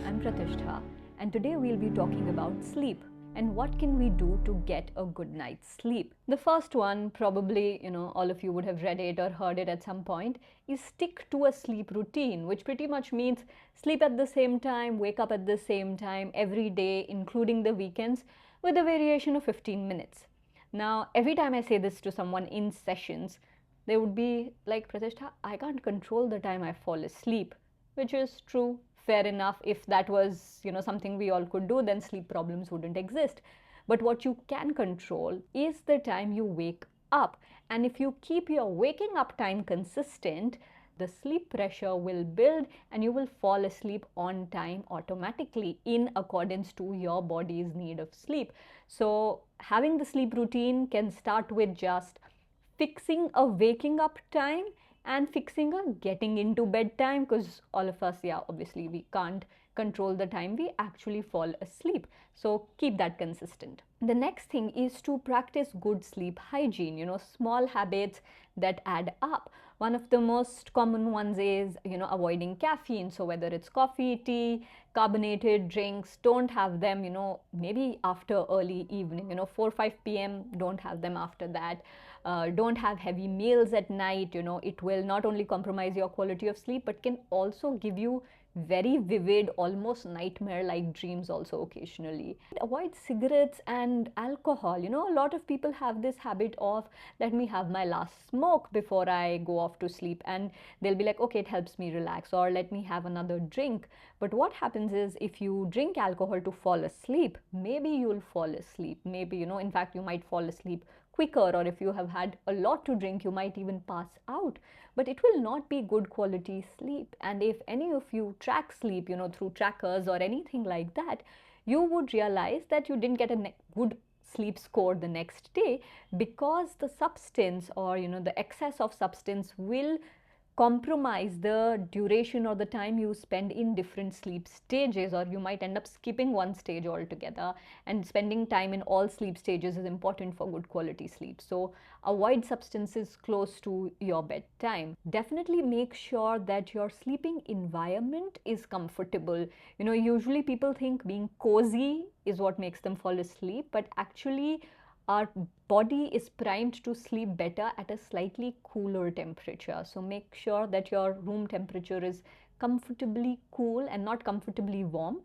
I'm Pratishtha, and today we'll be talking about sleep and what can we do to get a good night's sleep. The first one, probably, all of you would have read it or heard it at some point, is stick to a sleep routine, which pretty much means sleep at the same time, wake up at the same time every day, including the weekends, with a variation of 15 minutes. Now, every time I say this to someone in sessions, they would be like, Pratishtha, I can't control the time I fall asleep, which is true. Fair enough. If that was something we all could do, then sleep problems wouldn't exist. But what you can control is the time you wake up, and if you keep your waking up time consistent, the sleep pressure will build and you will fall asleep on time automatically in accordance to your body's need of sleep. So having the sleep routine can start with just fixing a waking up time and fixing a getting into bed time, because all of us, obviously we can't control the time we actually fall asleep. So keep that consistent. The next thing is to practice good sleep hygiene, small habits that add up. One of the most common ones is, avoiding caffeine. So whether it's coffee, tea, carbonated drinks, don't have them, maybe after early evening, 4 5 p.m. Don't have them after that. Don't have heavy meals at night. It will not only compromise your quality of sleep but can also give you very vivid, almost nightmare like dreams also occasionally. Avoid cigarettes and alcohol. A lot of people have this habit of, let me have my last smoke before I go off to sleep, and they'll be like, okay, it helps me relax, or let me have another drink. But what happens is, if you drink alcohol to fall asleep, maybe you'll fall asleep, maybe, in fact you might fall asleep quicker, or if you have had a lot to drink, you might even pass out. But it will not be good quality sleep. And if any of you track sleep, through trackers or anything like that, you would realize that you didn't get a good sleep score the next day, because the substance, or the excess of substance will compromise the duration or the time you spend in different sleep stages, or you might end up skipping one stage altogether. And spending time in all sleep stages is important for good quality sleep. So avoid substances close to your bedtime. Definitely make sure that your sleeping environment is comfortable. Usually people think being cozy is what makes them fall asleep, but actually our body is primed to sleep better at a slightly cooler temperature. So make sure that your room temperature is comfortably cool and not comfortably warm.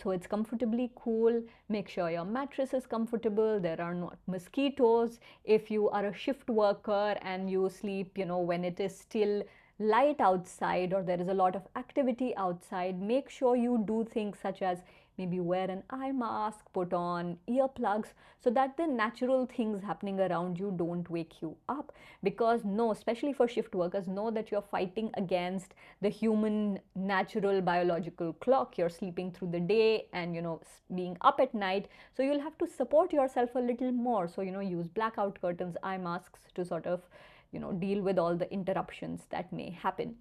So it's comfortably cool. Make sure your mattress is comfortable. There are not mosquitoes. If you are a shift worker and you sleep, when it is still light outside or there is a lot of activity outside, make sure you do things such as maybe wear an eye mask, put on earplugs, so that the natural things happening around you don't wake you up. Because especially for shift workers, know that you're fighting against the human natural biological clock. You're sleeping through the day and being up at night, so you'll have to support yourself a little more. So use blackout curtains, eye masks to sort of deal with all the interruptions that may happen.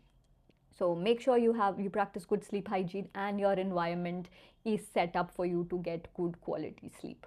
So make sure you practice good sleep hygiene and your environment is set up for you to get good quality sleep.